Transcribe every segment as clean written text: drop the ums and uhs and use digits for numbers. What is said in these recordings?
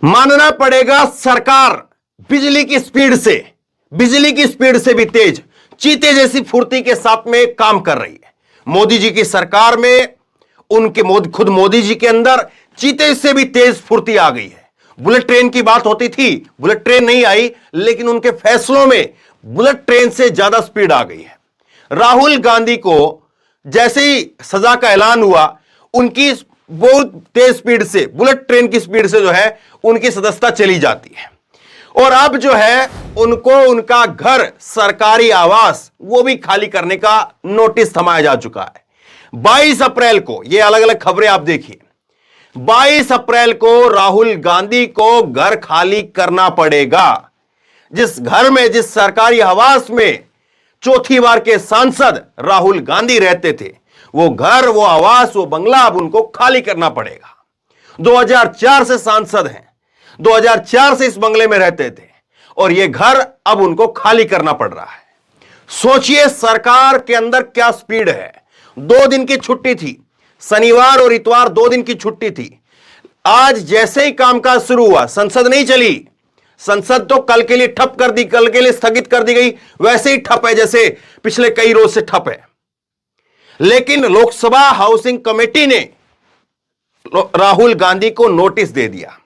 मानना पड़ेगा सरकार बिजली की स्पीड से भी तेज, चीते जैसी फुर्ती के साथ में काम कर रही है। मोदी जी की सरकार में खुद मोदी जी के अंदर चीते से भी तेज फुर्ती आ गई है। बुलेट ट्रेन की बात होती थी, बुलेट ट्रेन नहीं आई, लेकिन उनके फैसलों में बुलेट ट्रेन से ज्यादा स्पीड आ गई है। राहुल गांधी को जैसे ही सजा का ऐलान हुआ, उनकी बहुत तेज स्पीड से, बुलेट ट्रेन की स्पीड से जो है उनकी सदस्यता चली जाती है। और अब जो है उनको उनका घर, सरकारी आवास, वो भी खाली करने का नोटिस थमाया जा चुका है। 22 अप्रैल को, ये अलग अलग खबरें आप देखिए, 22 अप्रैल को राहुल गांधी को घर खाली करना पड़ेगा। जिस घर में, जिस सरकारी आवास में चौथी बार के सांसद राहुल गांधी रहते थे, वो घर, वो आवास, वो बंगला अब उनको खाली करना पड़ेगा। 2004 से सांसद हैं, 2004 से इस बंगले में रहते थे, और ये घर अब उनको खाली करना पड़ रहा है। सोचिए सरकार के अंदर क्या स्पीड है। 2 दिन की छुट्टी थी, शनिवार और इतवार 2 दिन की छुट्टी थी। आज जैसे ही कामकाज शुरू हुआ, संसद नहीं चली, संसद तो कल के लिए ठप कर दी, कल के लिए स्थगित कर दी गई, वैसे ही ठप है जैसे पिछले कई रोज से ठप है। लेकिन लोकसभा हाउसिंग कमेटी ने राहुल गांधी को नोटिस दे दिया।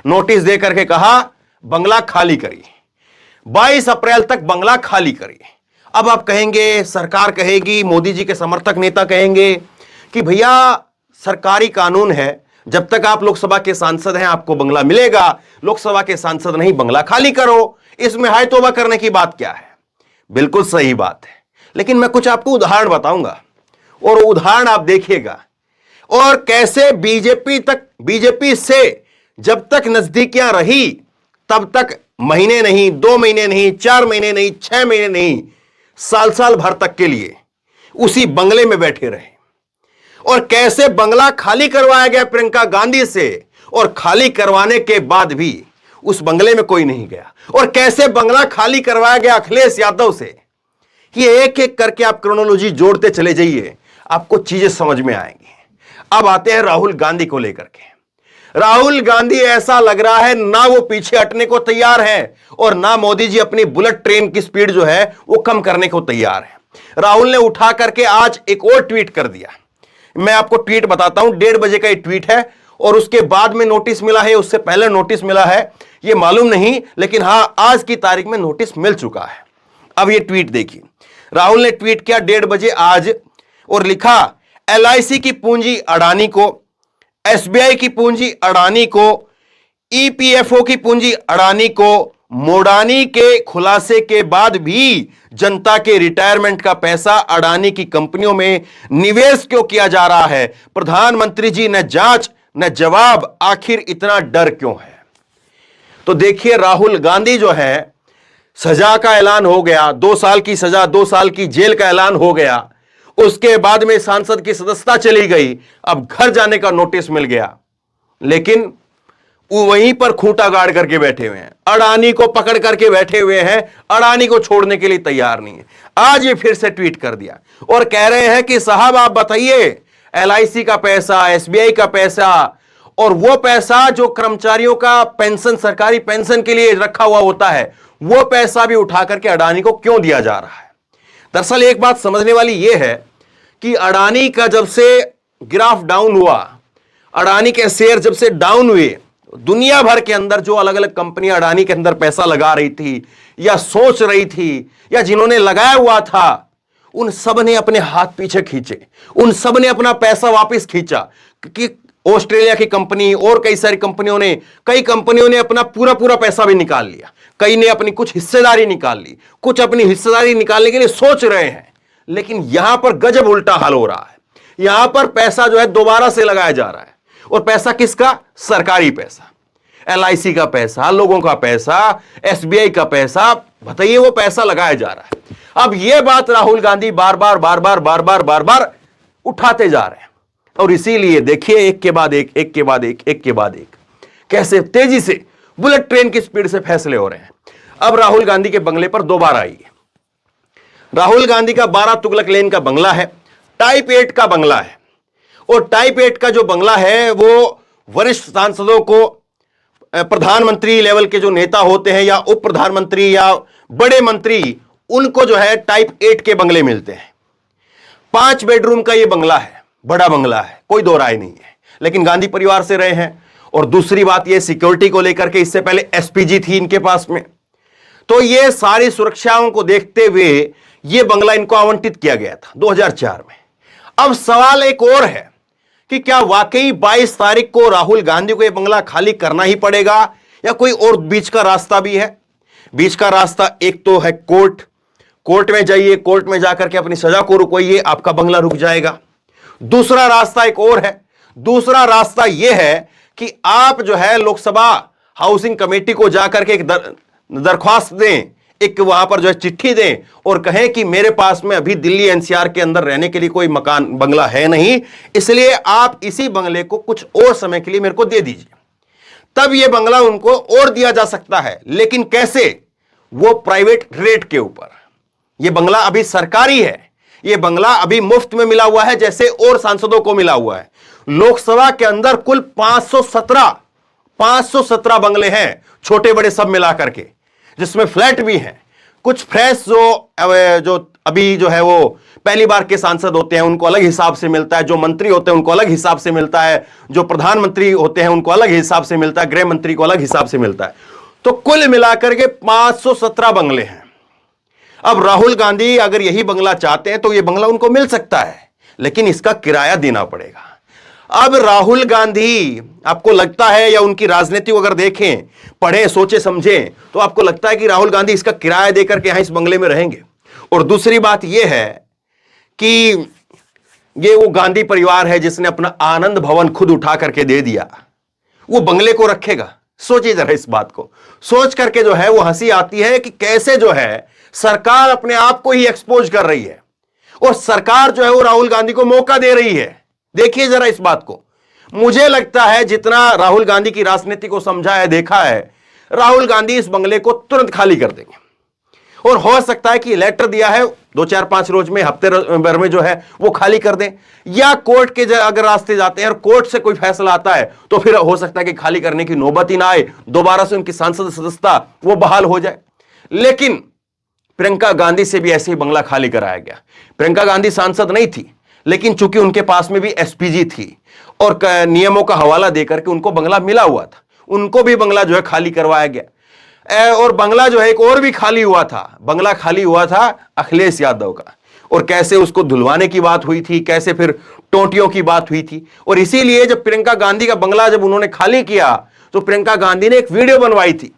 नोटिस दे करके कहा बंगला खाली करिए, 22 अप्रैल तक बंगला खाली करिए। अब आप कहेंगे, सरकार कहेगी, मोदी जी के समर्थक नेता कहेंगे कि भैया सरकारी कानून है, जब तक आप लोकसभा के सांसद हैं आपको बंगला मिलेगा, लोकसभा के सांसद नहीं, बंगला खाली करो, इसमें हाय तौबा करने की बात क्या है। बिल्कुल सही बात है, लेकिन मैं कुछ आपको उदाहरण बताऊंगा और उदाहरण आप देखिएगा, और कैसे बीजेपी से जब तक नजदीकियां रही तब तक महीने नहीं, 2 महीने नहीं, 4 महीने नहीं, 6 महीने नहीं, साल साल भर तक के लिए उसी बंगले में बैठे रहे। और कैसे बंगला खाली करवाया गया प्रियंका गांधी से, और खाली करवाने के बाद भी उस बंगले में कोई नहीं गया। और कैसे बंगला खाली करवाया गया अखिलेश यादव से। ये एक एक करके आप क्रोनोलॉजी जोड़ते चले जाइए, आपको चीजें समझ में आएंगी। अब आते हैं राहुल गांधी को लेकर के। राहुल गांधी ऐसा लग रहा है ना वो पीछे हटने को तैयार है, और ना मोदी जी अपनी बुलेट ट्रेन की स्पीड जो है वो कम करने को तैयार है। राहुल ने उठा करके आज एक और ट्वीट कर दिया। मैं आपको ट्वीट बताता हूं, 1:30 बजे का ये ट्वीट है, और उसके बाद में नोटिस मिला है, उससे पहले नोटिस मिला है, ये मालूम नहीं, लेकिन हां आज की तारीख में नोटिस मिल चुका है। अब ये ट्वीट देखिए, राहुल ने ट्वीट किया 1:30 बजे आज, और लिखा LIC की पूंजी अडानी को, SBI की पूंजी अडानी को, EPFO की पूंजी अडानी को, मोडानी के खुलासे के बाद भी जनता के रिटायरमेंट का पैसा अडानी की कंपनियों में निवेश क्यों किया जा रहा है? प्रधानमंत्री जी न जांच न जवाब, आखिर इतना डर क्यों है? तो देखिए राहुल गांधी जो है, सजा का ऐलान हो गया, 2 साल की सजा, 2 साल की जेल का ऐलान हो गया, उसके बाद में सांसद की सदस्यता चली गई, अब घर जाने का नोटिस मिल गया, लेकिन वो वहीं पर खूंटा गाड़ करके बैठे हुए हैं, अडानी को पकड़ करके बैठे हुए हैं, अडानी को छोड़ने के लिए तैयार नहीं है। आज ये फिर से ट्वीट कर दिया और कह रहे हैं कि साहब आप बताइए, LIC का पैसा, SBI का पैसा, और वो पैसा जो कर्मचारियों का पेंशन, सरकारी पेंशन के लिए रखा हुआ होता है, वो पैसा भी उठा करके अडानी को क्यों दिया जा रहा है? दरअसल एक बात समझने वाली यह है कि अडानी का जब से ग्राफ डाउन हुआ, अडानी के शेयर जब से डाउन हुए, दुनिया भर के अंदर जो अलग अलग कंपनियां अडानी के अंदर पैसा लगा रही थी या सोच रही थी या जिन्होंने लगाया हुआ था, उन सब ने अपने हाथ पीछे खींचे, उन सब ने अपना पैसा वापस खींचा। कि ऑस्ट्रेलिया की कंपनी और कई सारी कंपनियों ने, कई कंपनियों ने अपना पूरा पैसा भी निकाल लिया, कई ने अपनी कुछ हिस्सेदारी निकाल ली, कुछ अपनी हिस्सेदारी निकालने के लिए सोच रहे हैं। लेकिन यहां पर गजब उल्टा हाल हो रहा है। यहां पर पैसा जो है दोबारा से लगाया जा रहा है, और पैसा किसका? सरकारी पैसा, LIC का पैसा, लोगों का पैसा, SBI का पैसा, बताइए वो पैसा लगाया जा रहा है। अब यह बात राहुल गांधी बार बार उठाते जा रहे हैं, और इसीलिए देखिए एक के बाद एक कैसे तेजी से बुलेट ट्रेन की स्पीड से फैसले हो रहे हैं। अब राहुल गांधी के बंगले पर दोबारा आई है। राहुल गांधी का 12 तुगलक लेन का बंगला है, टाइप 8 का बंगला है, और टाइप 8 का जो बंगला है वो वरिष्ठ सांसदों को प्रधानमंत्री लेवल के जो नेता होते हैं या उप प्रधानमंत्री या बड़े मंत्री, उनको जो है टाइप 8 के बंगले मिलते हैं। 5 बेडरूम का ये बंगला है, बड़ा बंगला है, कोई दो राय नहीं है, लेकिन गांधी परिवार से रहे हैं। और दूसरी बात ये सिक्योरिटी को लेकर के इससे पहले एसपीजी थी इनके पास में, तो ये सारी सुरक्षाओं को देखते हुए ये बंगला इनको आवंटित किया गया था 2004 में। अब सवाल एक और है कि क्या वाकई 22 तारीख को राहुल गांधी को यह बंगला खाली करना ही पड़ेगा या कोई और बीच का रास्ता भी है? बीच का रास्ता एक तो है कोर्ट में जाइए, कोर्ट में जाकर के अपनी सजा को रुकवाइए, आपका बंगला रुक जाएगा। दूसरा रास्ता एक और है, दूसरा रास्ता यह है कि आप जो है लोकसभा हाउसिंग कमेटी को जाकर के एक दरख्वास्त दें, एक वहां पर जो है चिट्ठी दें और कहें कि मेरे पास में अभी दिल्ली एनसीआर के अंदर रहने के लिए कोई मकान बंगला है नहीं, इसलिए आप इसी बंगले को कुछ और समय के लिए मेरे को दे दीजिए। तब यह बंगला उनको और दिया जा सकता है, लेकिन कैसे? वो प्राइवेट रेट के ऊपर। यह बंगला अभी सरकारी है, यह बंगला अभी मुफ्त में मिला हुआ है, जैसे और सांसदों को मिला हुआ है। लोकसभा के अंदर कुल 517 बंगले हैं, छोटे बड़े सब मिलाकर के, जिसमें फ्लैट भी हैं। कुछ फ्रेश जो अभी जो है वो पहली बार के सांसद होते हैं उनको अलग हिसाब से मिलता है, जो मंत्री होते हैं उनको अलग हिसाब से मिलता है, जो प्रधानमंत्री होते हैं उनको अलग हिसाब से मिलता है, गृह मंत्री को अलग हिसाब से मिलता है। तो कुल मिलाकर के 517 बंगले हैं। अब राहुल गांधी अगर यही बंगला चाहते हैं तो यह बंगला उनको मिल सकता है, लेकिन इसका किराया देना पड़ेगा। अब राहुल गांधी, आपको लगता है, या उनकी राजनीति को अगर देखें, पढ़ें, सोचे समझें, तो आपको लगता है कि राहुल गांधी इसका किराया देकर के यहां इस बंगले में रहेंगे? और दूसरी बात यह है कि ये वो गांधी परिवार है जिसने अपना आनंद भवन खुद उठा करके दे दिया, वो बंगले को रखेगा? सोचिए जरा इस बात को, सोच करके जो है वो हंसी आती है कि कैसे जो है सरकार अपने आप को ही एक्सपोज कर रही है और सरकार जो है वो राहुल गांधी को मौका दे रही है। देखिए जरा इस बात को। मुझे लगता है जितना राहुल गांधी की राजनीति को समझा है, देखा है, राहुल गांधी इस बंगले को तुरंत खाली कर देंगे। और हो सकता है कि लेटर दिया है 2-4-5 रोज में, हफ्ते भर में जो है वो खाली कर दें, या कोर्ट के अगर रास्ते जाते हैं और कोर्ट से कोई फैसला आता है तो फिर हो सकता है कि खाली करने की नौबत ही ना आए, दोबारा से उनकी सांसद सदस्यता वो बहाल हो जाए। लेकिन प्रियंका गांधी से भी ऐसे ही बंगला खाली कराया गया। प्रियंका गांधी सांसद नहीं थी, लेकिन चूंकि उनके पास में भी एसपीजी थी और नियमों का हवाला देकर के उनको बंगला मिला हुआ था, उनको भी बंगला जो है खाली करवाया गया। और बंगला जो है एक और भी खाली हुआ था, बंगला खाली हुआ था अखिलेश यादव का, और कैसे उसको धुलवाने की बात हुई थी, कैसे फिर टोंटियों की बात हुई थी। और इसीलिए जब प्रियंका गांधी का बंगला जब उन्होंने खाली किया तो प्रियंका गांधी ने एक वीडियो बनवाई थी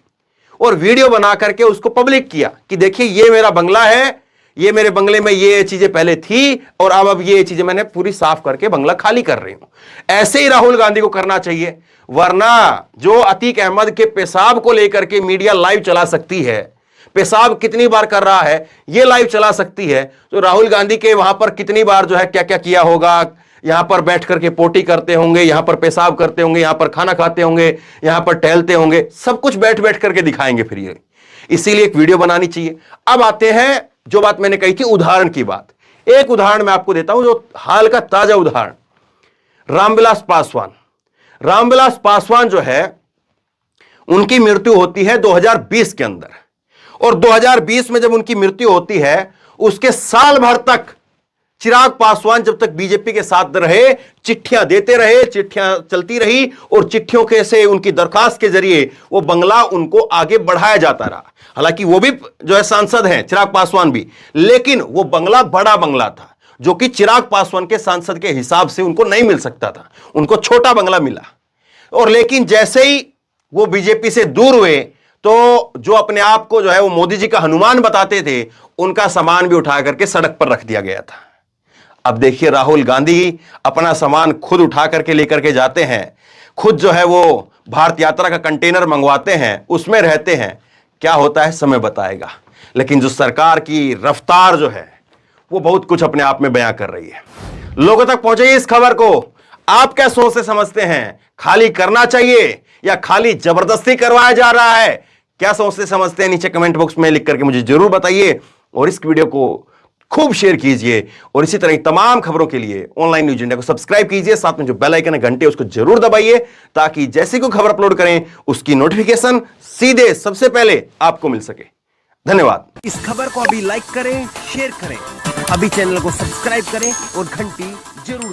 और वीडियो बना करके उसको पब्लिक किया कि देखिए ये मेरा बंगला है, ये मेरे बंगले में ये चीजें पहले थी और अब ये चीजें मैंने पूरी साफ करके बंगला खाली कर रही हूं। ऐसे ही राहुल गांधी को करना चाहिए, वरना जो अतीक अहमद के पेशाब को लेकर के मीडिया लाइव चला सकती है, पेशाब कितनी बार कर रहा है ये लाइव चला सकती है, तो राहुल गांधी के वहां पर कितनी बार जो है क्या क्या किया होगा, यहां पर बैठ करके पोटी करते होंगे, यहां पर पेशाब करते होंगे, यहां पर खाना खाते होंगे, यहां पर टहलते होंगे, सब कुछ बैठ बैठ करके दिखाएंगे फिर ये। इसीलिए एक वीडियो बनानी चाहिए। अब आते हैं जो बात मैंने कही थी उदाहरण की बात। एक उदाहरण मैं आपको देता हूं, जो हाल का ताजा उदाहरण, रामविलास पासवान। रामविलास पासवान जो है उनकी मृत्यु होती है 2020 के अंदर, और 2020 में जब उनकी मृत्यु होती है उसके साल भर तक चिराग पासवान जब तक बीजेपी के साथ रहे, चिट्ठियां देते रहे, चिट्ठियां चलती रही और चिट्ठियों के से उनकी दरखास्त के जरिए वो बंगला उनको आगे बढ़ाया जाता रहा। हालांकि वो भी जो है सांसद हैं, चिराग पासवान भी, लेकिन वो बंगला बड़ा बंगला था जो कि चिराग पासवान के सांसद के हिसाब से उनको नहीं मिल सकता था, उनको छोटा बंगला मिला। और लेकिन जैसे ही वो बीजेपी से दूर हुए तो जो अपने आप को जो है वो मोदी जी का हनुमान बताते थे, उनका सामान भी उठा करके सड़क पर रख दिया गया था। अब देखिए राहुल गांधी अपना सामान खुद उठा करके लेकर के जाते हैं, खुद जो है वो भारत यात्रा का कंटेनर मंगवाते हैं, उसमें रहते हैं। क्या होता है समय बताएगा, लेकिन जो सरकार की रफ्तार जो है वो बहुत कुछ अपने आप में बयां कर रही है। लोगों तक पहुंचाइए इस खबर को। आप क्या सोच से समझते हैं, खाली करना चाहिए या खाली जबरदस्ती करवाया जा रहा है? क्या सोचते समझते हैं नीचे कमेंट बॉक्स में लिख करके मुझे जरूर बताइए, और इस वीडियो को खूब शेयर कीजिए और इसी तरह की तमाम खबरों के लिए ऑनलाइन न्यूज इंडिया को सब्सक्राइब कीजिए, साथ में जो बेल आइकन है घंटे उसको जरूर दबाइए ताकि जैसे कोई खबर अपलोड करें उसकी नोटिफिकेशन सीधे सबसे पहले आपको मिल सके। धन्यवाद। इस खबर को अभी लाइक करें, शेयर करें, अभी चैनल को सब्सक्राइब करें और घंटी जरूर